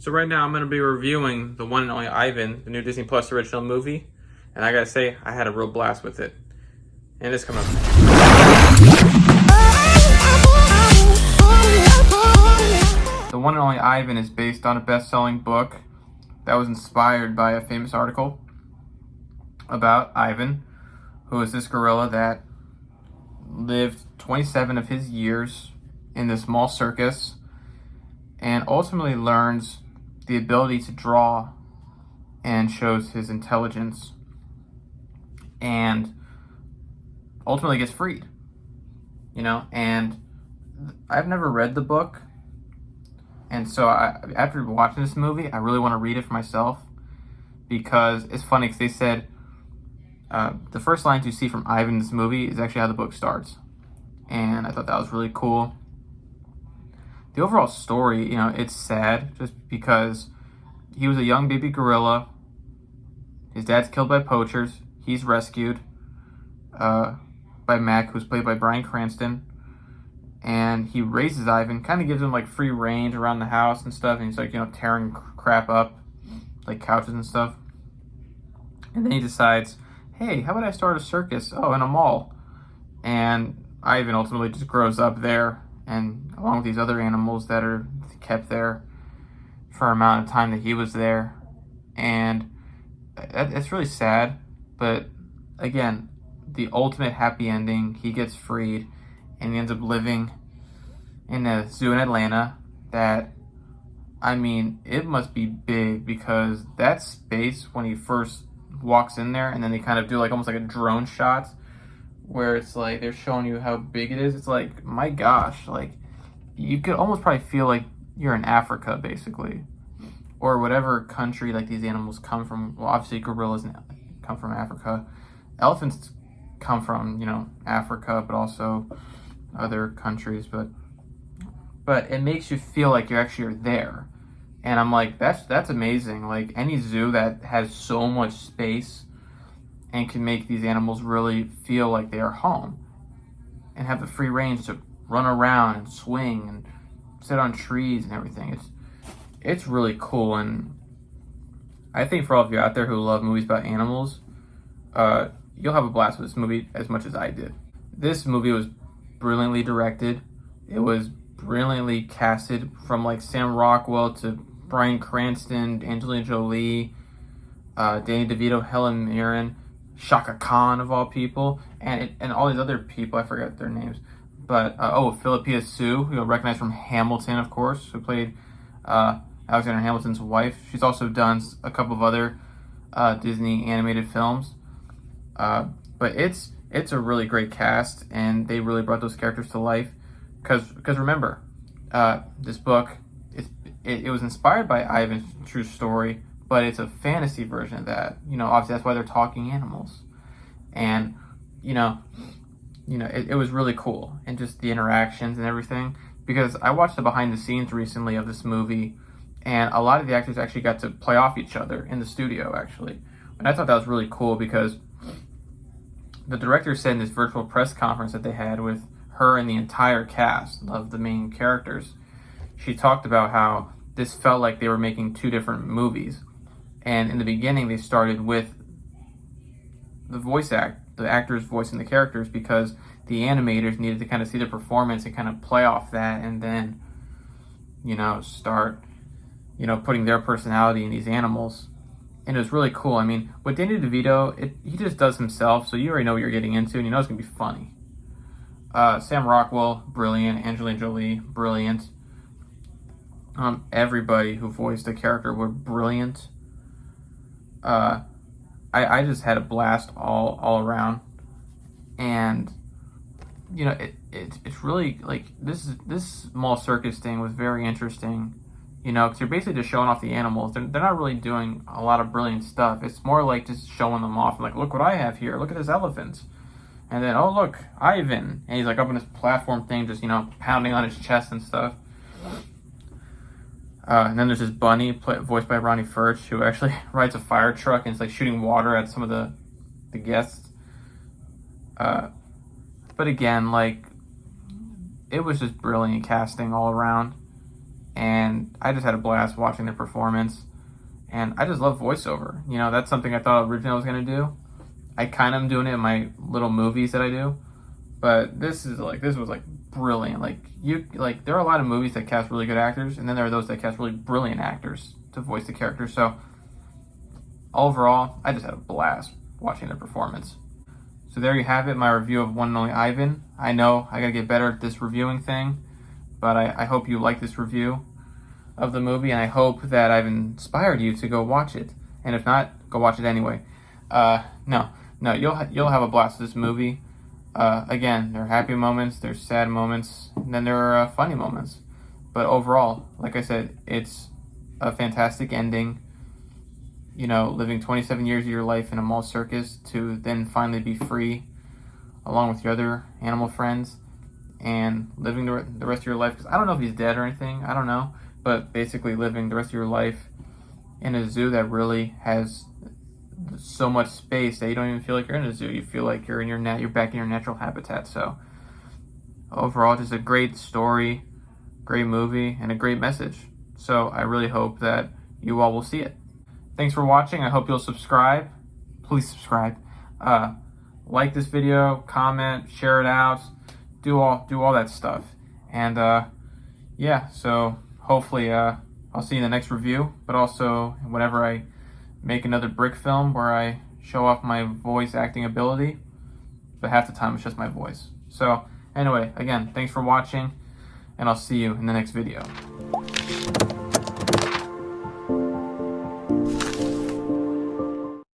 So right now I'm going to be reviewing the one and only Ivan, the new Disney Plus original movie, and I gotta say I had a real blast with it. And it's coming up. The one and only Ivan is based on a best-selling book that was inspired by a famous article about Ivan, who is this gorilla that lived 27 of his years in this small circus and ultimately learns the ability to draw and shows his intelligence and ultimately gets freed, and I've never read the book, and so after watching this movie I really want to read it for myself, because it's funny because they said the first lines you see from Ivan in this movie is actually how the book starts, and I thought that was really cool. The overall story, it's sad just because he was a young baby gorilla. His dad's killed by poachers. He's rescued by Mac, who's played by Bryan Cranston. And he raises Ivan, kind of gives him like free range around the house and stuff. And he's like, tearing crap up, like couches and stuff. And then he decides, hey, how about I start a circus? Oh, in a mall. And Ivan ultimately just grows up there, and along with these other animals that are kept there for an amount of time that he was there. And it's really sad, but again, the ultimate happy ending, he gets freed and he ends up living in a zoo in Atlanta that, it must be big, because that space when he first walks in there and then they kind of do like almost like a drone shot where it's like they're showing you how big it is. It's like, my gosh, like you could almost probably feel like you're in Africa, basically, or whatever country like these animals come from. Well, obviously gorillas come from Africa. Elephants come from, Africa, but also other countries. But it makes you feel like you actually are there. And I'm like, that's amazing. Like any zoo that has so much space and can make these animals really feel like they are home and have the free range to run around and swing and sit on trees and everything. It's really cool. And I think for all of you out there who love movies about animals, you'll have a blast with this movie as much as I did. This movie was brilliantly directed. It was brilliantly casted, from like Sam Rockwell to Bryan Cranston, Angelina Jolie, Danny DeVito, Helen Mirren, Shaka Khan of all people, and all these other people, I forget their names, but Philippa Sue, who you'll recognize from Hamilton, of course, who played Alexander Hamilton's wife. She's also done a couple of other Disney animated films, but it's a really great cast, and they really brought those characters to life. Because remember, this book, it was inspired by Ivan's true story, but it's a fantasy version of that. Obviously that's why they're talking animals, and it was really cool, and just the interactions and everything. Because I watched the behind the scenes recently of this movie, and a lot of the actors actually got to play off each other in the studio, actually, and I thought that was really cool, because the director said in this virtual press conference that they had with her and the entire cast of the main characters, she talked about how this felt like they were making two different movies. And in the beginning, they started with the actors voicing the characters, because the animators needed to kind of see the performance and kind of play off that, and then, start, putting their personality in these animals. And it was really cool. With Danny DeVito, he just does himself, so you already know what you're getting into, and you know it's going to be funny. Sam Rockwell, brilliant. Angelina Jolie, brilliant. Everybody who voiced the character were brilliant. I just had a blast all around, and it's really like this small circus thing was very interesting, because you're basically just showing off the animals. They're not really doing a lot of brilliant stuff. It's more like just showing them off, like, look what I have here, look at this elephant, and then, oh look, Ivan, and he's like up on this platform thing, just pounding on his chest and stuff. And then there's this bunny voiced by Ronnie Firch, who actually rides a fire truck and is like shooting water at some of the guests. But again, like, it was just brilliant casting all around. and I just had a blast watching their performance. And I just love voiceover. You know, that's something I thought originally I was gonna do. I kind of am doing it in my little movies that I do, but this was like brilliant. Like there are a lot of movies that cast really good actors, and then there are those that cast really brilliant actors to voice the characters. So overall, I just had a blast watching the performance. So there you have it, my review of One and Only Ivan. I know I gotta get better at this reviewing thing, but I hope you like this review of the movie, and I hope that I've inspired you to go watch it. And if not, go watch it anyway. No, you'll have a blast with this movie. Again, there are happy moments, there's sad moments, and then there are funny moments. But overall, like I said, it's a fantastic ending. You know, living 27 years of your life in a mall circus to then finally be free, along with your other animal friends, and living the rest of your life. Because I don't know if he's dead or anything. I don't know, but basically living the rest of your life in a zoo that really has so much space that you don't even feel like you're in a zoo. You feel like you're you're back in your natural habitat. So overall, just a great story, great movie, and a great message. So I really hope that you all will see it. Thanks for watching. I hope you'll subscribe. Please subscribe. Like this video, comment, share it out, do all that stuff. And yeah, so hopefully I'll see you in the next review, but also whenever I make another brick film where I show off my voice acting ability, but half the time it's just my voice. So anyway, again, thanks for watching, and I'll see you in the next video.